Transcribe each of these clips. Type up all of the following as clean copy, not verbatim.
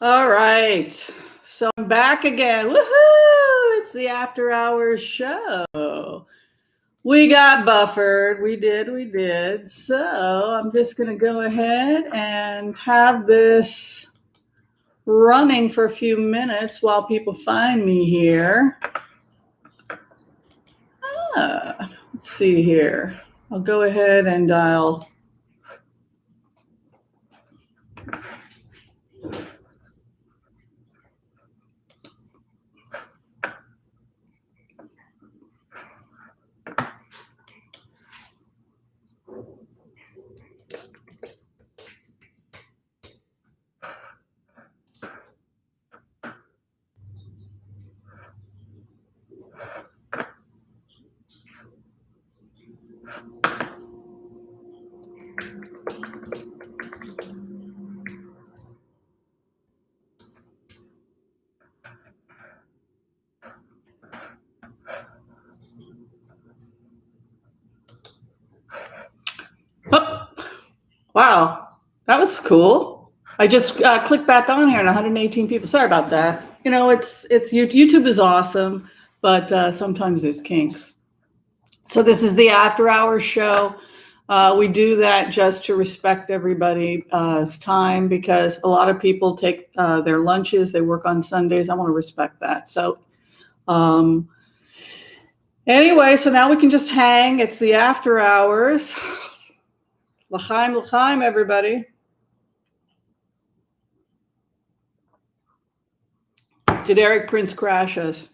All right. So I'm back again. Woohoo! It's the After Hours show. We got buffered. We did. So I'm just going to go ahead and have this running for a few minutes while people find me here. Let's see here. I'll go ahead and dial. Oh, wow. That was cool. I just clicked back on here and 118 people. Sorry about that. You know, it's YouTube is awesome, but sometimes there's kinks. So this is the After Hours show. We do that just to respect everybody's time because a lot of people take their lunches. They work on Sundays. I want to respect that. So anyway, so now we can just hang. It's the After Hours. L'chaim, l'chaim, everybody. Did Eric Prince crash us?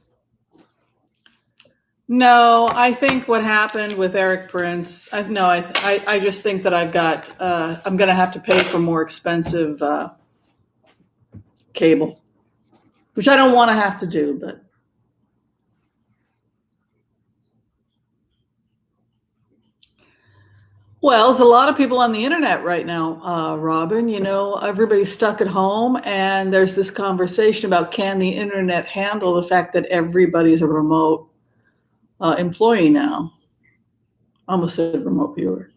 No, I think what happened with Eric Prince. I just think that I'm going to have to pay for more expensive cable, which I don't want to have to do. But well, there's a lot of people on the internet right now, Robin. You know, everybody's stuck at home, and there's this conversation about can the internet handle the fact that everybody's a remote employee now. I almost said remote viewer.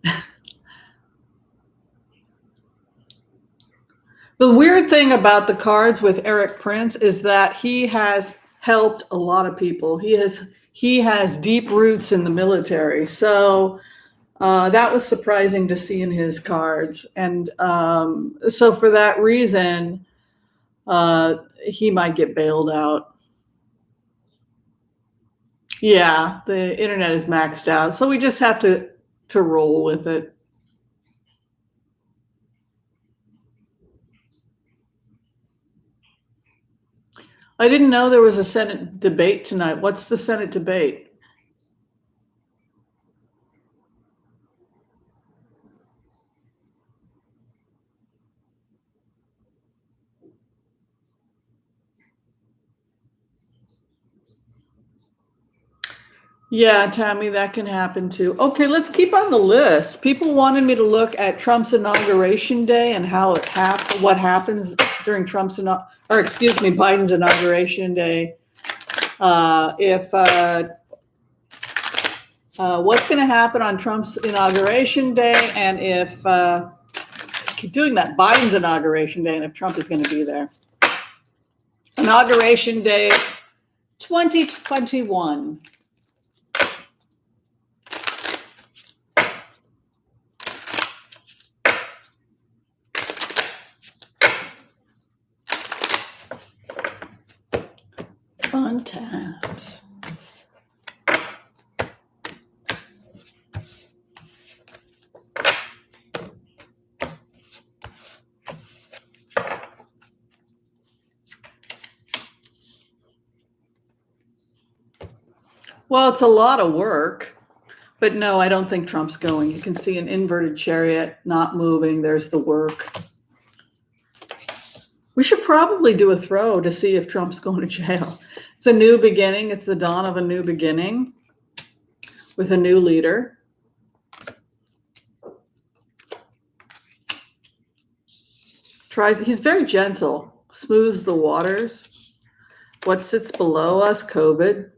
The weird thing about the cards with Eric Prince is that he has helped a lot of people. He has deep roots in the military, so that was surprising to see in his cards. And so for that reason, he might get bailed out. Yeah, the internet is maxed out, so we just have to roll with it. I didn't know there was a Senate debate tonight. What's the Senate debate? Yeah, Tammy, that can happen too. Okay, let's keep on the list. People wanted me to look at Trump's inauguration day and what happens during Biden's inauguration day. If what's going to happen on Trump's inauguration day, and if keep doing that, Biden's inauguration day, and if Trump is going to be there. Inauguration day 2021. Fun times. Well, it's a lot of work, but no, I don't think Trump's going. You can see an inverted chariot not moving. There's the work. We should probably do a throw to see if Trump's going to jail. It's a new beginning. It's the dawn of a new beginning with a new leader. He's very gentle, smooths the waters. What sits below us, COVID.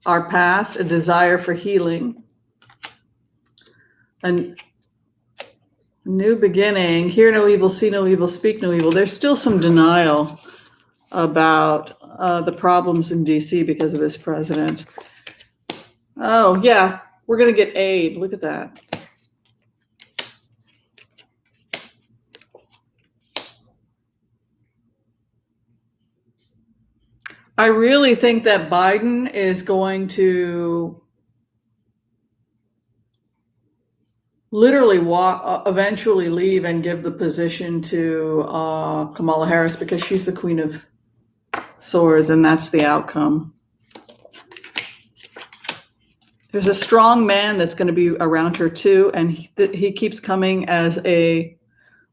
Our past, a desire for healing. A New beginning. Hear no evil, see no evil, speak no evil. There's still some denial about the problems in DC because of this president. Oh, yeah, we're going to get aid. Look at that. I really think that Biden is going to literally eventually leave and give the position to Kamala Harris because she's the Queen of Swords, and that's the outcome. There's a strong man that's going to be around her too, and he keeps coming as a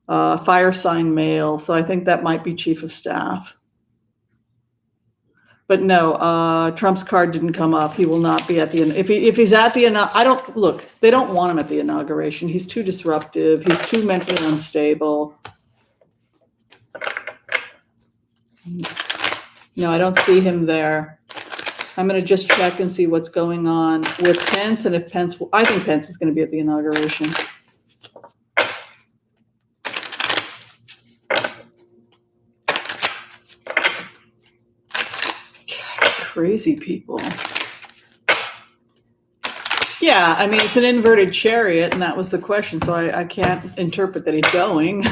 fire sign male, so I think that might be chief of staff. But no, Trump's card didn't come up. He will not be at the if he's at the I don't look. They don't want him at the inauguration. He's too disruptive. He's too mentally unstable. No, I don't see him there. I'm going to just check and see what's going on with Pence, and if Pence, I think Pence is going to be at the inauguration. Crazy people. Yeah, I mean, it's an inverted chariot, and that was the question, so I can't interpret that he's going.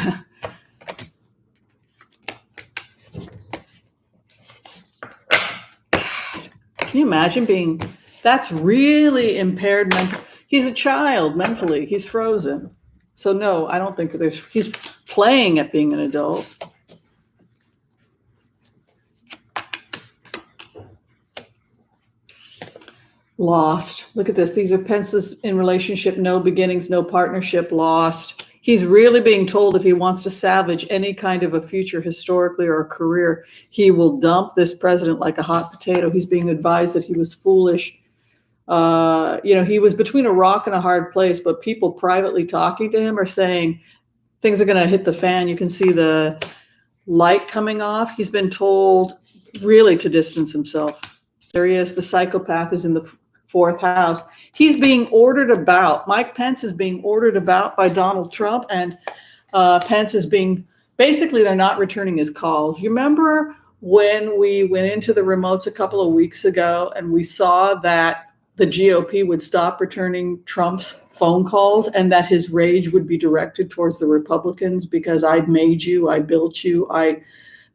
Can you imagine being, that's really impaired mentally. He's a child mentally. He's frozen. So no, I don't think he's playing at being an adult. Lost. Look at this. These are Pence's in relationship, no beginnings, no partnership, lost. He's really being told if he wants to salvage any kind of a future historically or a career, he will dump this president like a hot potato. He's being advised that he was foolish. He was between a rock and a hard place, but people privately talking to him are saying things are going to hit the fan. You can see the light coming off. He's been told really to distance himself. There he is. The psychopath is in the fourth house. He's being ordered about. Mike Pence is being ordered about by Donald Trump, and Pence is being, basically they're not returning his calls. You remember when we went into the remotes a couple of weeks ago and we saw that the GOP would stop returning Trump's phone calls and that his rage would be directed towards the Republicans because I'd made you, I built you,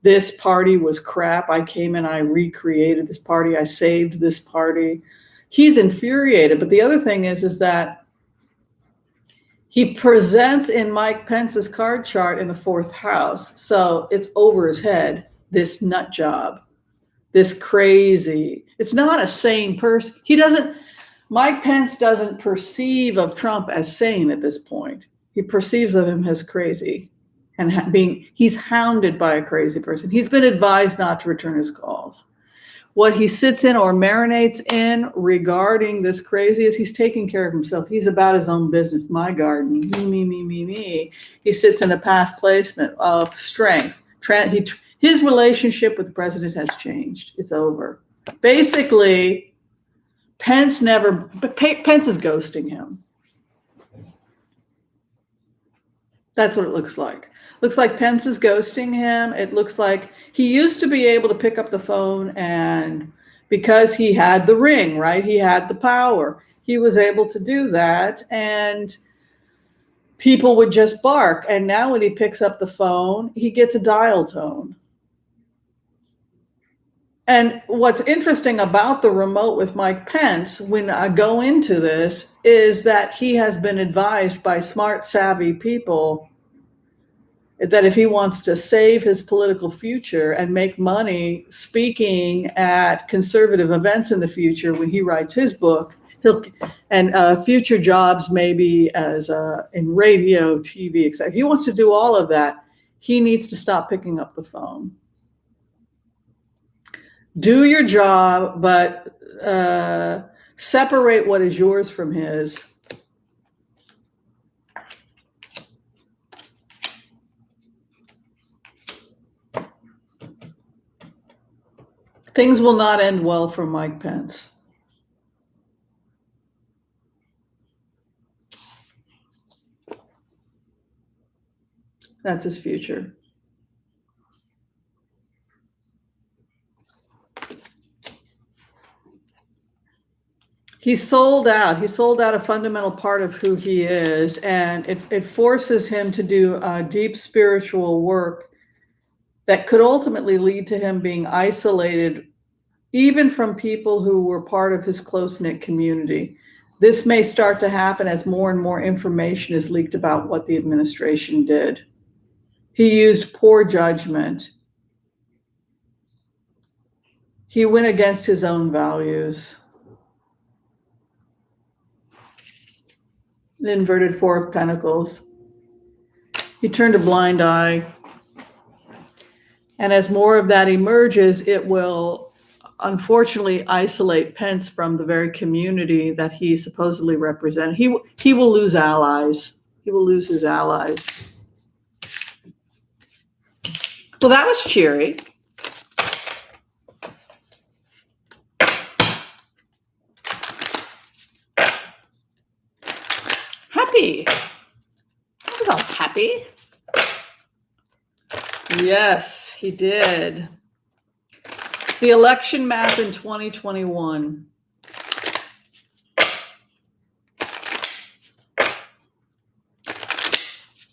this party was crap. I came and I recreated this party. I saved this party. He's infuriated. But the other thing is that he presents in Mike Pence's card chart in the fourth house. So it's over his head, this nut job, this crazy. It's not a sane person. Mike Pence doesn't perceive of Trump as sane at this point. He perceives of him as crazy. And he's hounded by a crazy person. He's been advised not to return his calls. What he sits in or marinates in regarding this crazy is he's taking care of himself. He's about his own business. My garden, me. He sits in a past placement of strength. His relationship with the president has changed. It's over. Basically, Pence is ghosting him. That's what it looks like. Looks like Pence is ghosting him. It looks like he used to be able to pick up the phone, and because he had the ring, right? He had the power. He was able to do that, and people would just bark. And now when he picks up the phone, he gets a dial tone. And what's interesting about the remote with Mike Pence, when I go into this, is that he has been advised by smart, savvy people that if he wants to save his political future and make money speaking at conservative events in the future when he writes his book, future jobs maybe as in radio, TV, etc. If he wants to do all of that, he needs to stop picking up the phone. Do your job, but separate what is yours from his. Things will not end well for Mike Pence. That's his future. He sold out. He sold out a fundamental part of who he is, and it forces him to do deep spiritual work that could ultimately lead to him being isolated, even from people who were part of his close-knit community. This may start to happen as more and more information is leaked about what the administration did. He used poor judgment. He went against his own values. The inverted Four of Pentacles. He turned a blind eye. And as more of that emerges, it will unfortunately isolate Pence from the very community that he supposedly represented. He will lose allies. He will lose his allies. Well, that was cheery. Happy. That was all happy. Yes, he did. The election map in 2021.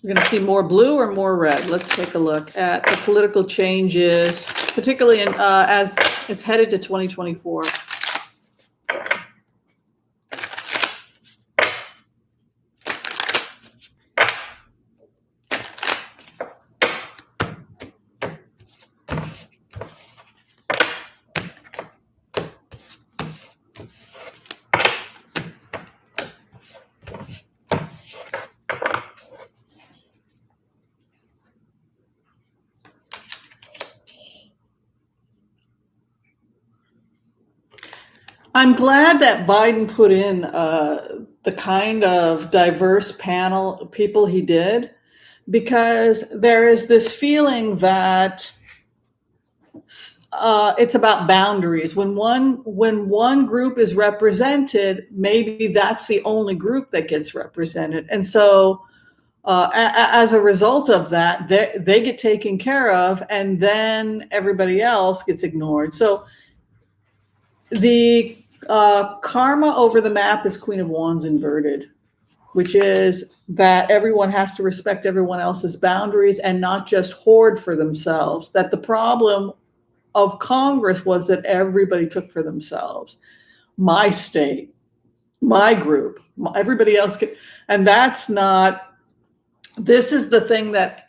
We're going to see more blue or more red. Let's take a look at the political changes, particularly as it's headed to 2024. I'm glad that Biden put in the kind of diverse panel of people he did, because there is this feeling that it's about boundaries. When one group is represented, maybe that's the only group that gets represented. And so as a result of that, they get taken care of, and then everybody else gets ignored. So the karma over the map is Queen of Wands inverted, which is that everyone has to respect everyone else's boundaries and not just hoard for themselves. That the problem of Congress was that everybody took for themselves. My state, my group, everybody else could, and that's not. This is the thing that,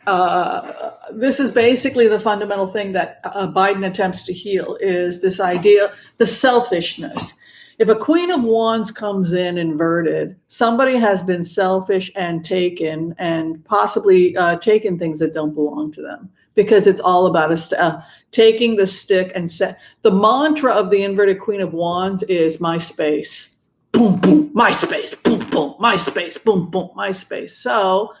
this is basically the fundamental thing that Biden attempts to heal, is this idea, the selfishness. If a Queen of Wands comes in inverted, somebody has been selfish and taken, and possibly taken things that don't belong to them, because it's all about taking the stick and set. The mantra of the inverted Queen of Wands is my space, boom, boom, my space, boom, boom, my space, boom, boom, my space. So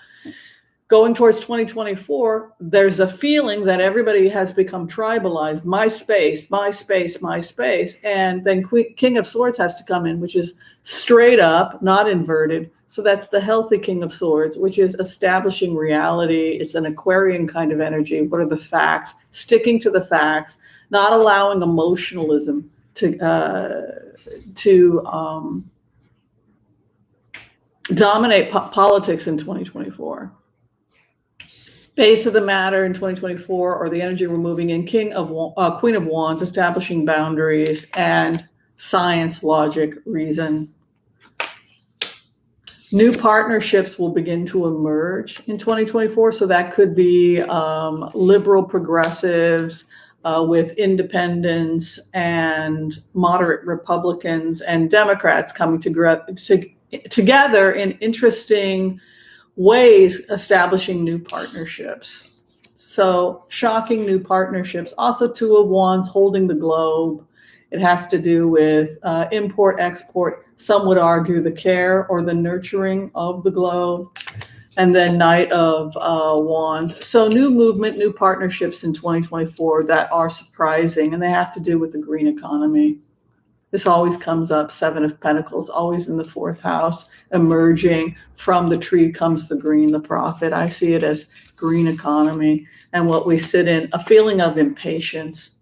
going towards 2024, there's a feeling that everybody has become tribalized. My space, my space, my space. And then King of Swords has to come in, which is straight up, not inverted. So that's the healthy King of Swords, which is establishing reality. It's an Aquarian kind of energy. What are the facts? Sticking to the facts, not allowing emotionalism to dominate politics in 2024. Base of the matter in 2024, or the energy we're moving in, Queen of Wands, establishing boundaries, and science, logic, reason. New partnerships will begin to emerge in 2024. So that could be liberal progressives with independents and moderate Republicans and Democrats coming together in interesting ways, establishing new partnerships. So shocking new partnerships. Also Two of Wands, holding the globe. It has to do with import, export. Some would argue the care or the nurturing of the globe. And then Knight of Wands. So new movement, new partnerships in 2024 that are surprising, and they have to do with the green economy. This always comes up, Seven of Pentacles, always in the fourth house, emerging from the tree comes the green, the prophet. I see it as green economy and what we sit in, a feeling of impatience.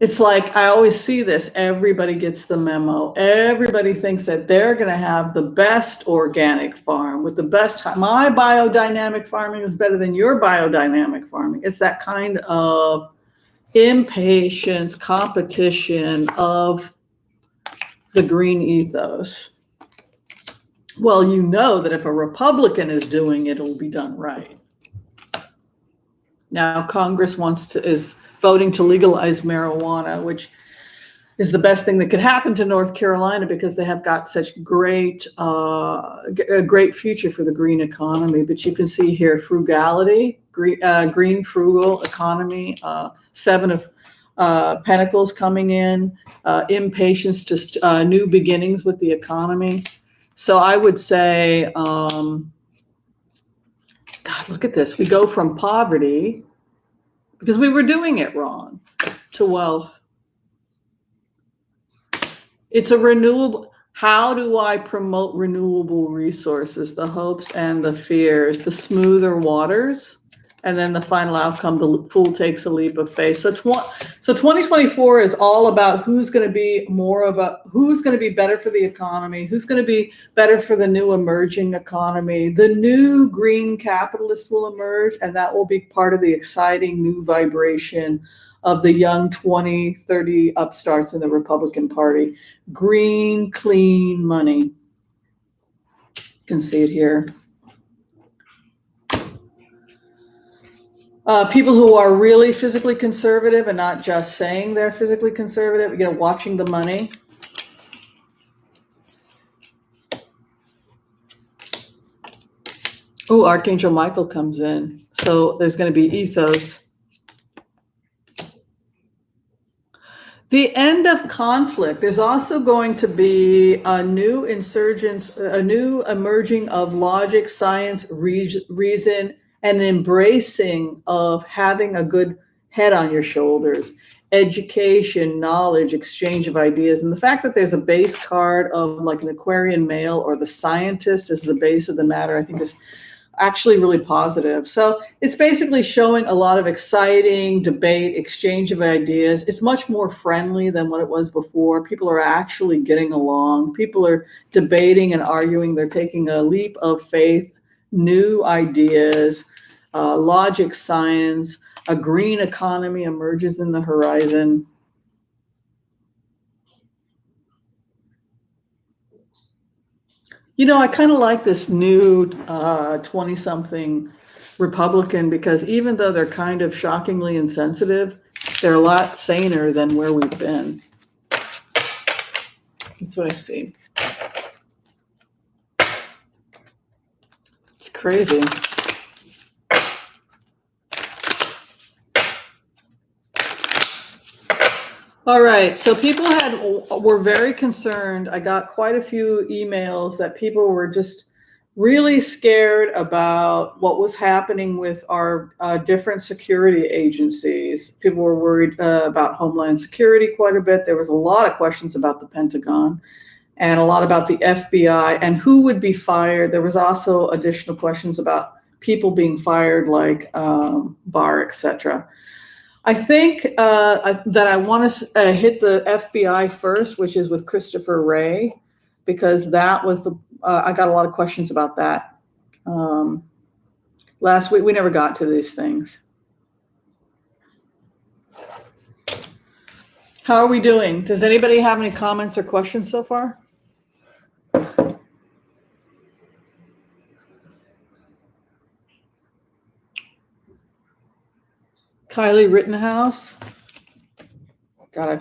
It's like, I always see this, everybody gets the memo. Everybody thinks that they're going to have the best organic farm with the best, my biodynamic farming is better than your biodynamic farming. It's that kind of impatience, competition of the green ethos. Well, you know that if a Republican is doing it, it'll be done right. Now Congress is voting to legalize marijuana, which is the best thing that could happen to North Carolina because they have got such a great future for the green economy. But you can see here frugality, green frugal economy, Seven of Pentacles coming in, impatience to new beginnings with the economy. So I would say, God, look at this. We go from poverty, because we were doing it wrong, to wealth. It's a renewable. How do I promote renewable resources? The hopes and the fears, the smoother waters, and then the final outcome, the fool takes a leap of faith. So 2024 is all about who's going to be better for the economy, who's going to be better for the new emerging economy. The new green capitalists will emerge, and that will be part of the exciting new vibration of the young 20, 30 upstarts in the Republican Party. Green, clean money. You can see it here. People who are really physically conservative and not just saying they're physically conservative, watching the money. Oh, Archangel Michael comes in. So there's going to be ethos. The end of conflict. There's also going to be a new insurgence, a new emerging of logic, science, reason, and an embracing of having a good head on your shoulders, education, knowledge, exchange of ideas. And the fact that there's a base card of like an Aquarian male or the scientist is the base of the matter, I think is actually really positive. So it's basically showing a lot of exciting debate, exchange of ideas. It's much more friendly than what it was before. People are actually getting along. People are debating and arguing. They're taking a leap of faith, new ideas, logic, science, a green economy emerges in the horizon. I kind of like this new 20-something Republican because even though they're kind of shockingly insensitive, they're a lot saner than where we've been. That's what I see. It's crazy. All right, so people were very concerned. I got quite a few emails that people were just really scared about what was happening with our different security agencies. People were worried about Homeland Security quite a bit. There was a lot of questions about the Pentagon and a lot about the FBI and who would be fired. There was also additional questions about people being fired like Barr, etc. I think that I want to hit the FBI first, which is with Christopher Wray, because that was I got a lot of questions about that. Last week, we never got to these things. How are we doing? Does anybody have any comments or questions so far? Kylie Rittenhouse. God, I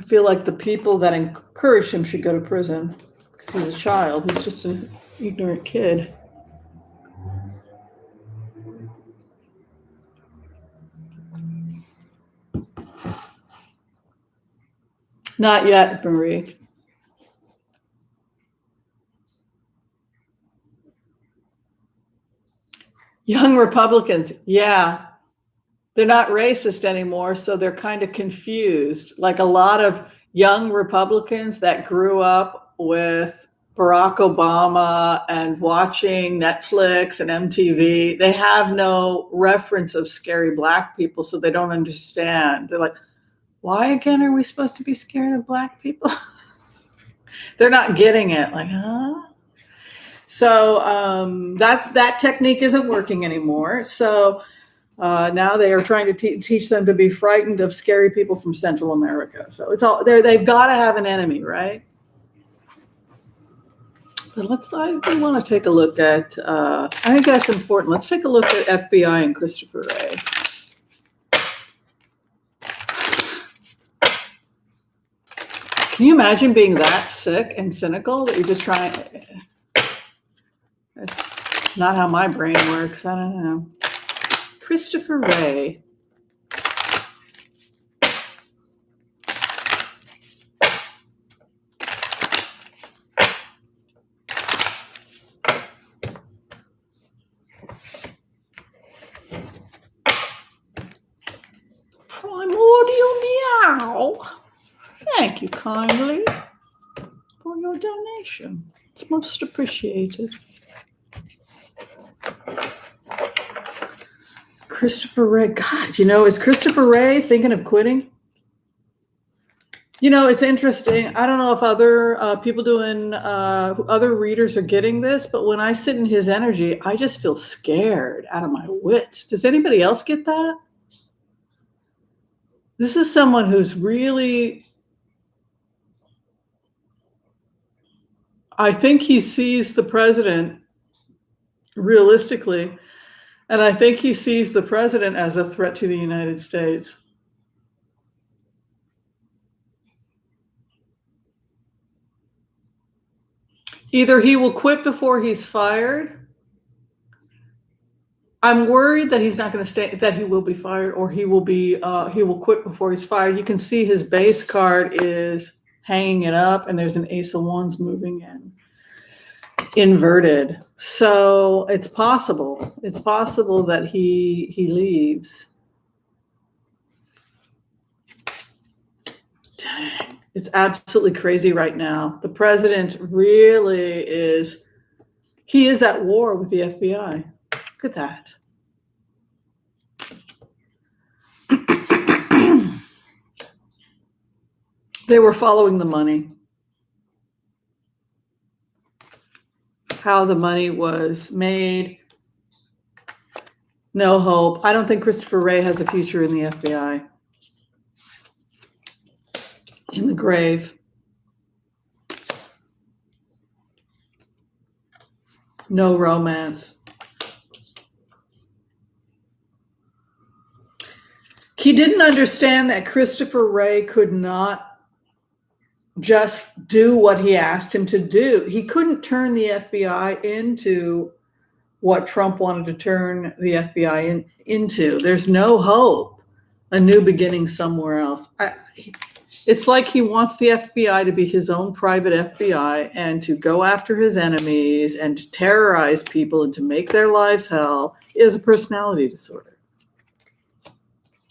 feel like the people that encouraged him should go to prison because he's a child. He's just an ignorant kid. Not yet, Marie. Young Republicans, yeah. They're not racist anymore, so they're kind of confused. Like a lot of young Republicans that grew up with Barack Obama and watching Netflix and MTV, they have no reference of scary black people, so they don't understand. They're like, why again are we supposed to be scared of black people? They're not getting it. Like, huh? So that technique isn't working anymore. So now they are trying to teach them to be frightened of scary people from Central America. So it's all they've got to have an enemy, right? But I want to take a look at, I think that's important. Let's take a look at FBI and Christopher Wray. Can you imagine being that sick and cynical that you're just trying? That's not how my brain works. I don't know. Christopher Wray. Primordial meow. Thank you kindly for your donation. It's most appreciated. Christopher Wray. God, is Christopher Wray thinking of quitting? It's interesting. I don't know if other people other readers are getting this, but when I sit in his energy, I just feel scared out of my wits. Does anybody else get that? This is someone who's really, I think he sees the president realistically, and I think he sees the president as a threat to the United States. Either he will quit before he's fired. I'm worried that he's not going to stay, that he will be fired, or he will quit before he's fired. You can see his base card is hanging it up, and there's an Ace of Wands moving in, inverted. So it's possible. It's possible that he leaves. Dang. It's absolutely crazy right now. The president really is, he is at war with the FBI. Look at that. They were following the money. How the money was made. No hope. I don't think Christopher Wray has a future in the FBI. In the grave. No romance. He didn't understand that Christopher Wray could not just do what he asked him to do. He couldn't turn the FBI into what Trump wanted to turn the FBI into. There's no hope. A new beginning somewhere else. It's like he wants the FBI to be his own private FBI and to go after his enemies and to terrorize people and to make their lives hell. He has a personality disorder.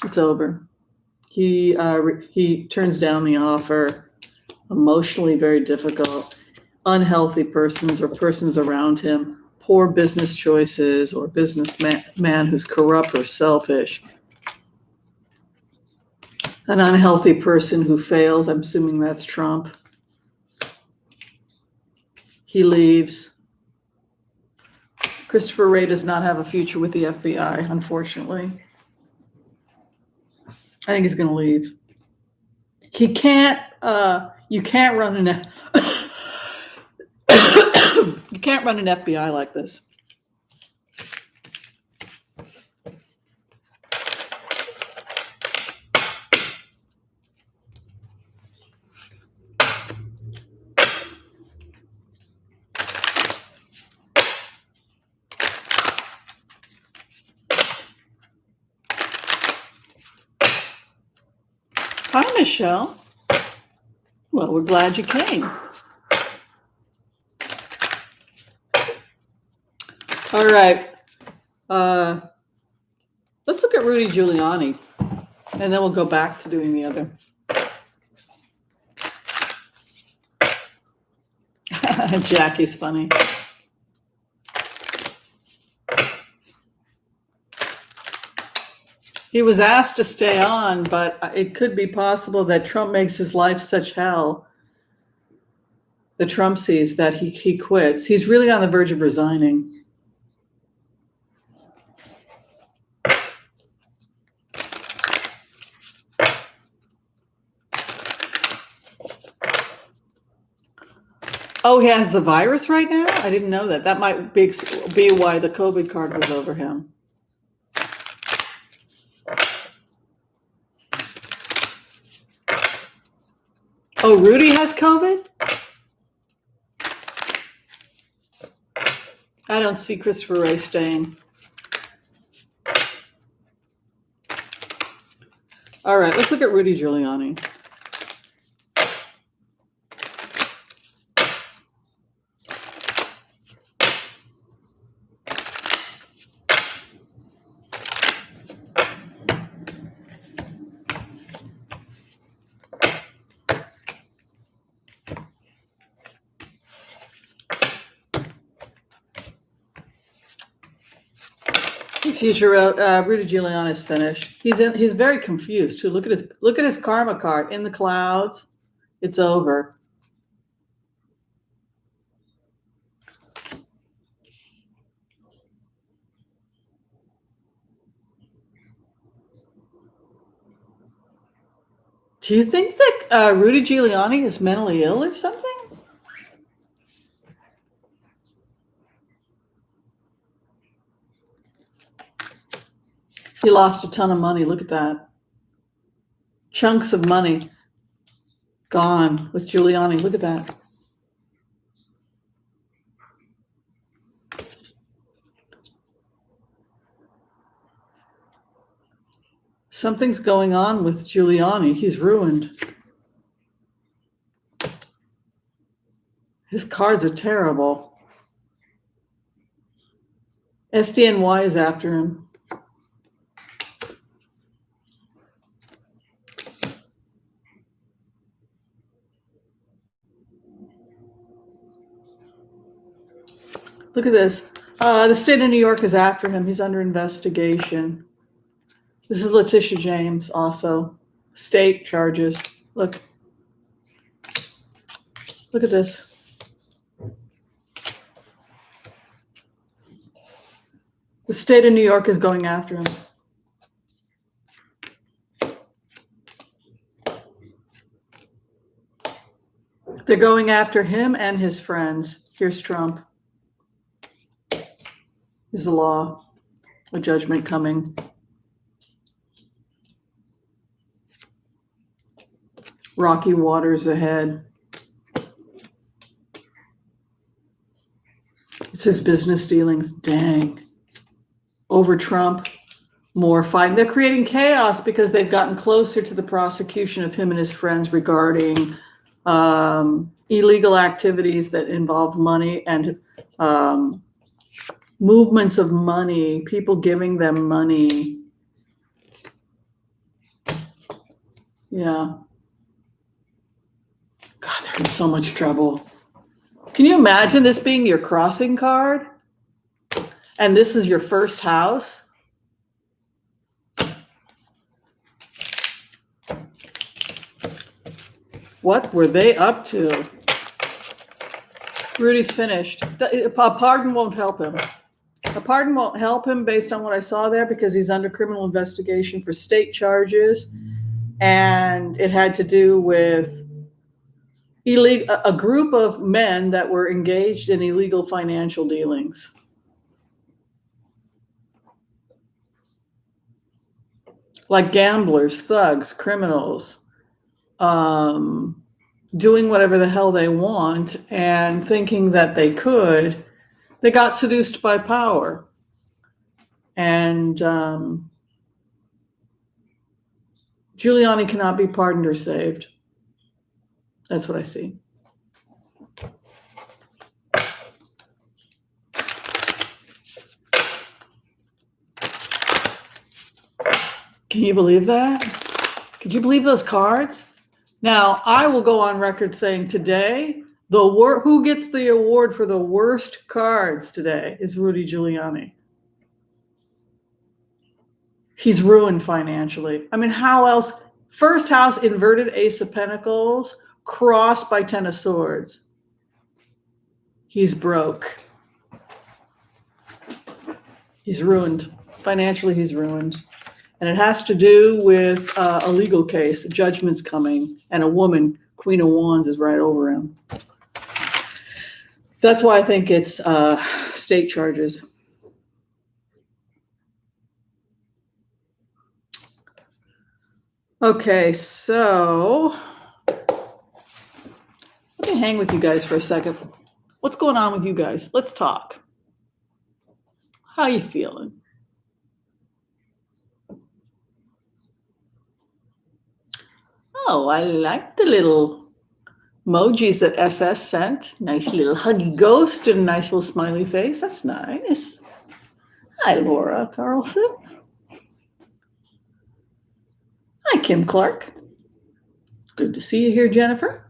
It's over. He turns down the offer. Emotionally very difficult. Unhealthy persons or persons around him. Poor business choices or businessman who's corrupt or selfish. An unhealthy person who fails. I'm assuming that's Trump. He leaves. Christopher Wray does not have a future with the FBI, unfortunately. I think he's going to leave. He can't. You can't run an. You can't run an FBI like this. Hi, Michelle. Well, we're glad you came. All right. Let's look at at Rudy Giuliani, and then we'll go back to doing the other. Jackie's funny. He was asked to stay on, but it could be possible that Trump makes his life such hell, the Trumpsies, that he quits. He's really on the verge of resigning. Oh, he has the virus right now? I didn't know that. That might be why the COVID card was over him. Oh, Rudy has COVID? I don't see Christopher Wray staying. All right, let's look at Rudy Giuliani. Future Rudy Giuliani is finished. He's very confused too. Look at his karma card in the clouds. It's over. Do you think that Rudy Giuliani is mentally ill or something? He lost a ton of money. Look at that. Chunks of money gone with Giuliani. Look at that. Something's going on with Giuliani. He's ruined. His cards are terrible. SDNY is after him. Look at this. The state of New York is after him. He's under investigation. This is Letitia James also. State charges. Look. Look at this. The state of New York is going after him. They're going after him and his friends. Here's Trump. Is the law, a judgment coming. Rocky waters ahead. It's his business dealings. Dang. Over Trump, more fighting. They're creating chaos because they've gotten closer to the prosecution of him and his friends regarding illegal activities that involved money and movements of money, people giving them money. Yeah. God, they're in so much trouble. Can you imagine this being your crossing card? And this is your first house? What were they up to? Rudy's finished. A pardon won't help him. A pardon won't help him based on what I saw there because he's under criminal investigation for state charges. And it had to do with a group of men that were engaged in illegal financial dealings. Like gamblers, thugs, criminals, doing whatever the hell they want and thinking that they could. They got seduced by power. And Giuliani cannot be pardoned or saved. That's what I see. Can you believe that? Could you believe those cards? Now, I will go on record saying today, who gets the award for the worst cards today is Rudy Giuliani. He's ruined financially. I mean, how else? First house, inverted Ace of Pentacles, crossed by Ten of Swords. He's broke. He's ruined. Financially, he's ruined. And it has to do with a legal case. A judgment's coming, and a woman, Queen of Wands, is right over him. That's why I think it's state charges. Okay, so let me hang with you guys for a second. What's going on with you guys? Let's talk. How you feeling? Oh, I like the little emojis that SS sent. Nice little huggy ghost and a nice little smiley face. That's nice. Hi, Laura Carlson. Hi, Kim Clark. Good to see you here, Jennifer.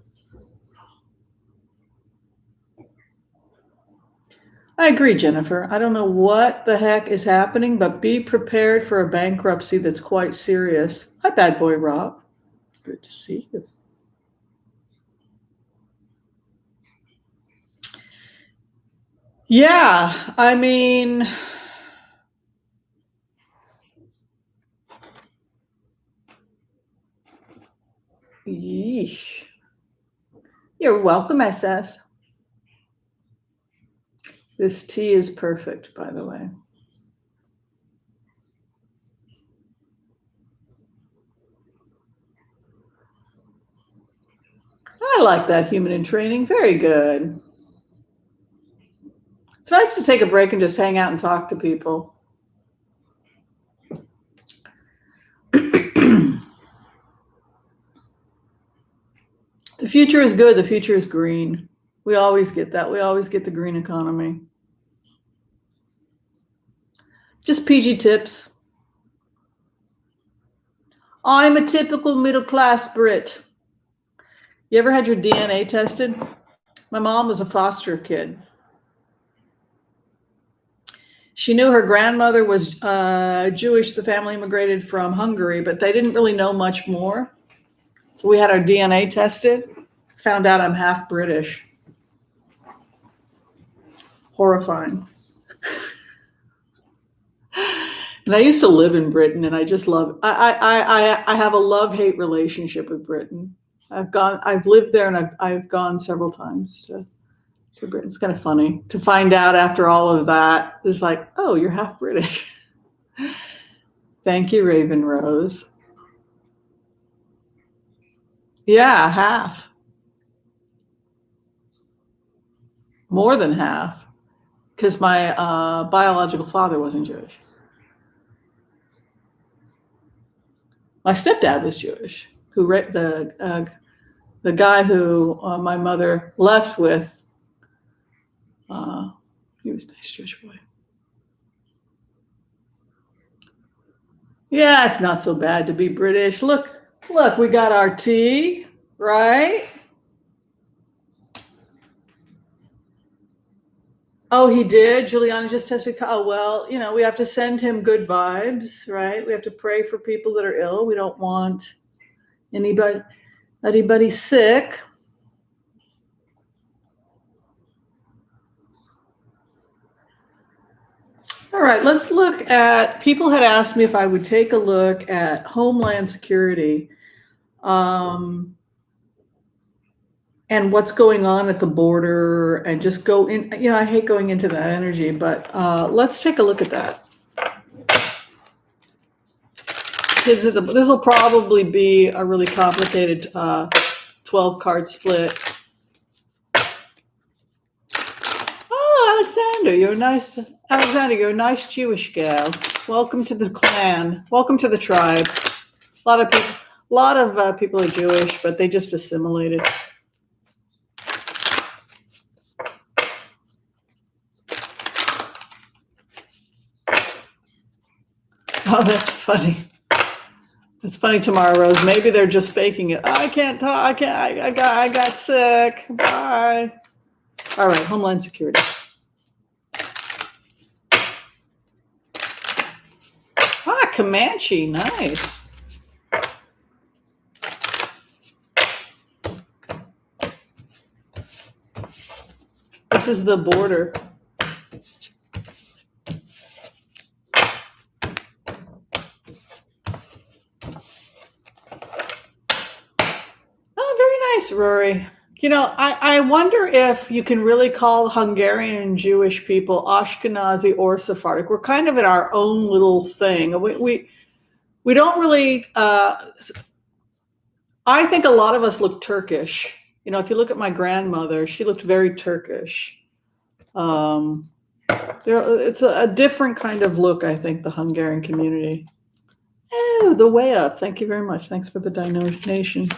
I agree, Jennifer. I don't know what the heck is happening, but be prepared for a bankruptcy that's quite serious. Hi, bad boy Rob. Good to see you. Yeah, I mean, yeesh. You're welcome, SS. This tea is perfect, by the way. I like that, human in training. Very good. It's nice to take a break and just hang out and talk to people. The future is good. The future is green. We always get that. We always get the green economy. Just PG tips. I'm a typical middle-class Brit. You ever had your DNA tested? My mom was a foster kid. She knew her grandmother was Jewish. The family immigrated from Hungary, but they didn't really know much more. So we had our DNA tested. Found out I'm half British. Horrifying. And I used to live in Britain, and I just love. I have a love-hate relationship with Britain. I've lived there, and I've gone several times to Britain. It's kind of funny to find out after all of that. It's like, oh, you're half British. Thank you, Raven Rose. Yeah, half. More than half, because my biological father wasn't Jewish. My stepdad was Jewish. The guy who my mother left with, he was a nice Jewish boy. Yeah, it's not so bad to be British. Look, we got our tea, right? Oh, he did? Giuliani just tested. Oh, well, we have to send him good vibes, right? We have to pray for people that are ill. We don't want anybody sick. All right, let's look at, people had asked me if I would take a look at Homeland Security and what's going on at the border, and just go in. I hate going into that energy, but let's take a look at that. This will probably be a really complicated 12-card split. Oh, Alexander, you're a nice Jewish gal. Welcome to the clan. Welcome to the tribe. A lot of people are Jewish, but they just assimilated. Oh, that's funny. It's funny tomorrow, Rose. Maybe they're just faking it. I can't talk. I got sick. Bye. All right, Homeland Security. Ah, Comanche, nice. This is the border. Oh, very nice, Rory. You know, I wonder if you can really call Hungarian Jewish people Ashkenazi or Sephardic. We're kind of in our own little thing. We don't really. I think a lot of us look Turkish. You know, if you look at my grandmother, she looked very Turkish. It's a different kind of look, I think, the Hungarian community. Oh, the way up. Thank you very much. Thanks for the donation.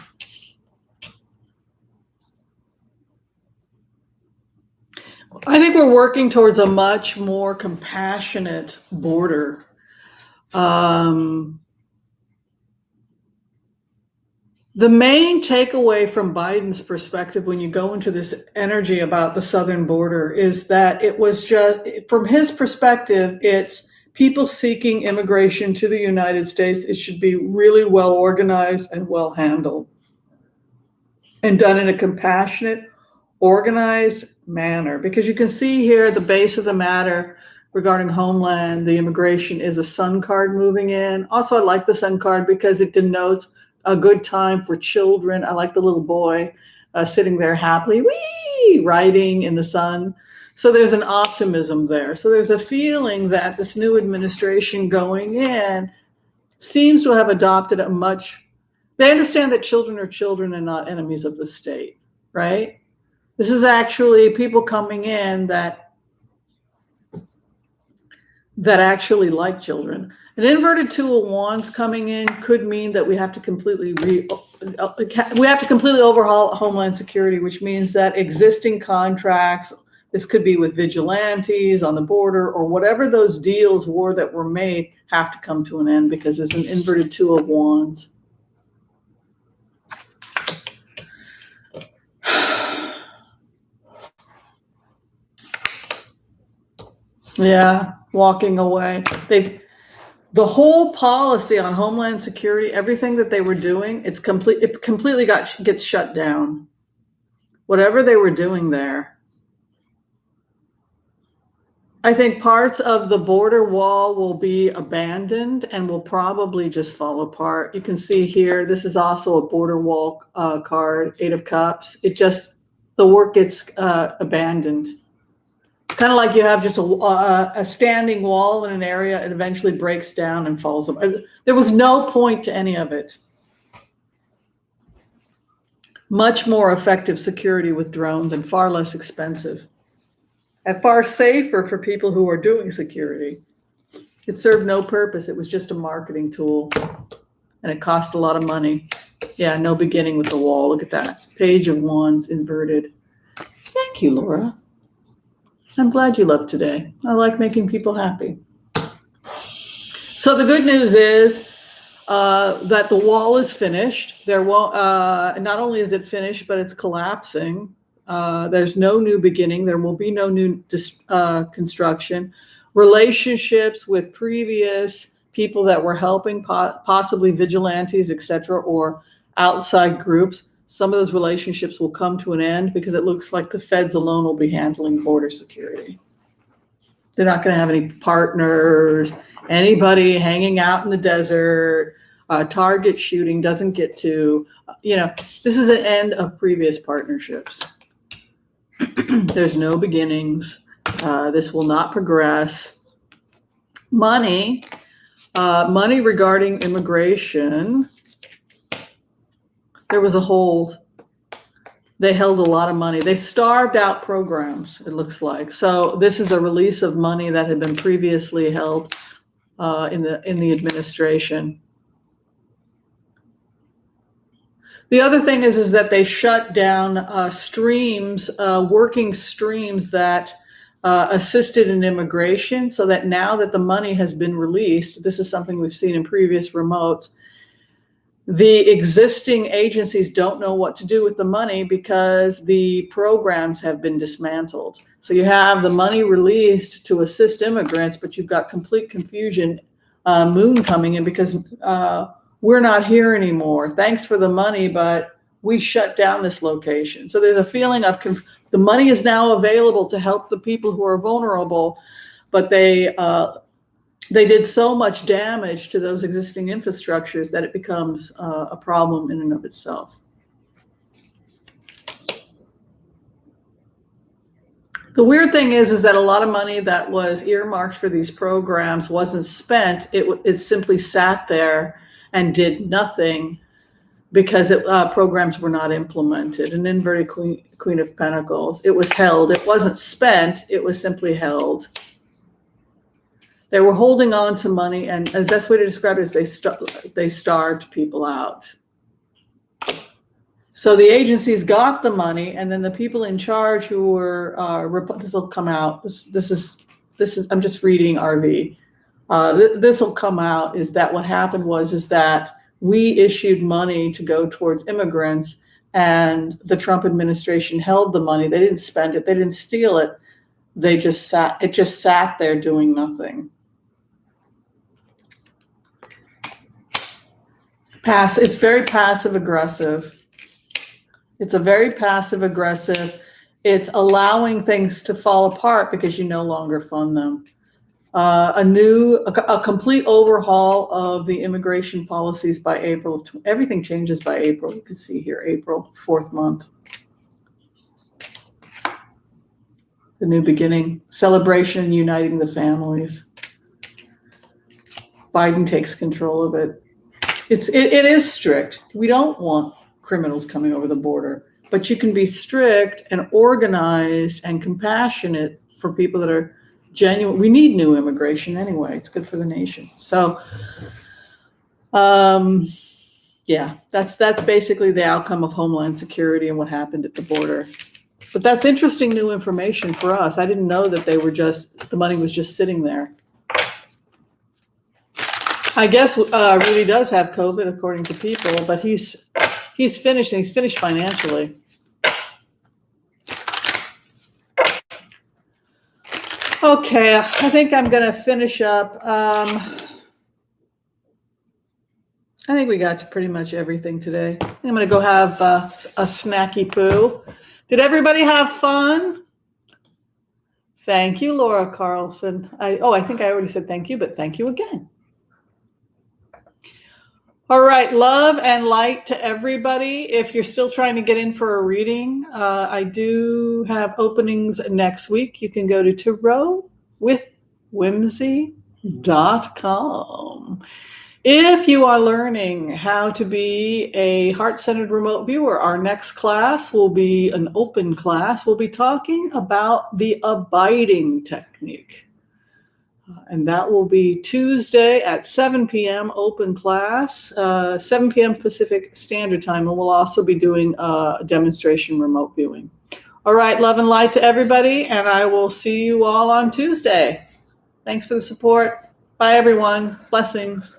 I think we're working towards a much more compassionate border. The main takeaway from Biden's perspective when you go into this energy about the southern border is that it was just, from his perspective, it's people seeking immigration to the United States. It should be really well organized and well handled and done in a compassionate, organized manner. Because you can see here the base of the matter regarding Homeland, the immigration is a sun card moving in. Also, I like the sun card because it denotes a good time for children. I like the little boy sitting there happily, riding in the sun. So there's an optimism there. So there's a feeling that this new administration going in seems to have adopted they understand that children are children and not enemies of the state, right? This is actually people coming in that actually like children. An inverted two of wands coming in could mean that we have to completely overhaul Homeland Security, which means that existing contracts, this could be with vigilantes on the border or whatever those deals were that were made, have to come to an end because it's an inverted two of wands. Yeah, walking away. The whole policy on Homeland Security, everything that they were doing, it completely gets shut down. Whatever they were doing there. I think parts of the border wall will be abandoned and will probably just fall apart. You can see here, this is also a border wall card, 8 of Cups. The work gets abandoned. It's kind of like you have just a standing wall in an area, it eventually breaks down and falls apart. There was no point to any of it. Much more effective security with drones and far less expensive. And far safer for people who are doing security. It served no purpose. It was just a marketing tool. And it cost a lot of money. Yeah, no beginning with the wall. Look at that. Page of Wands inverted. Thank you, Laura. I'm glad you love today. I like making people happy. So the good news is that the wall is finished. Not only is it finished, but it's collapsing. There's no new beginning. There will be no new construction. Relationships with previous people that were helping, possibly vigilantes, etc., or outside groups, some of those relationships will come to an end because it looks like the feds alone will be handling border security. They're not going to have any partners, anybody hanging out in the desert, target shooting doesn't get to, this is an end of previous partnerships. There's no beginnings. This will not progress. Money regarding immigration. There was a hold. They held a lot of money. They starved out programs, it looks like. So this is a release of money that had been previously held in the administration. The other thing is that they shut down working streams that assisted in immigration, so that now that the money has been released, this is something we've seen in previous remotes, The existing agencies don't know what to do with the money because the programs have been dismantled. So you have the money released to assist immigrants, but you've got complete confusion, Moon coming in because we're not here anymore. Thanks for the money, but we shut down this location. So there's a feeling of the money is now available to help the people who are vulnerable, but they did so much damage to those existing infrastructures that it becomes a problem in and of itself. The weird thing is that a lot of money that was earmarked for these programs wasn't spent. It simply sat there and did nothing because programs were not implemented. An inverted Queen of Pentacles. It was held. It wasn't spent. It was simply held. They were holding on to money, and the best way to describe it is they starved people out. So the agencies got the money, and then the people in charge who were this will come out. This is I'm just reading RV. This will come out is that what happened is that we issued money to go towards immigrants, and the Trump administration held the money. They didn't spend it. They didn't steal it. They just sat. It just sat there doing nothing. It's very passive aggressive. It's a very passive aggressive. It's allowing things to fall apart because you no longer fund them. A complete overhaul of the immigration policies by April. Everything changes by April. You can see here, April, 4th month. The new beginning, celebration, uniting the families. Biden takes control of it. It is strict. We don't want criminals coming over the border, but you can be strict and organized and compassionate for people that are genuine. We need new immigration anyway. It's good for the nation. So, yeah, that's basically the outcome of Homeland Security and what happened at the border. But that's interesting new information for us. I didn't know that the money was just sitting there. I guess Rudy does have COVID, according to people, but he's finished, and he's finished financially. Okay, I think I'm going to finish up. I think we got to pretty much everything today. I'm going to go have a snacky poo. Did everybody have fun? Thank you, Laura Carlson. I think I already said thank you, but thank you again. All right, love and light to everybody. If you're still trying to get in for a reading, I do have openings next week. You can go to tarotwithwhimsy.com. If you are learning how to be a heart-centered remote viewer, our next class will be an open class. We'll be talking about the abiding technique. And that will be Tuesday at 7 p.m. open class, 7 p.m. Pacific Standard Time. And we'll also be doing a demonstration remote viewing. All right, love and light to everybody. And I will see you all on Tuesday. Thanks for the support. Bye, everyone. Blessings.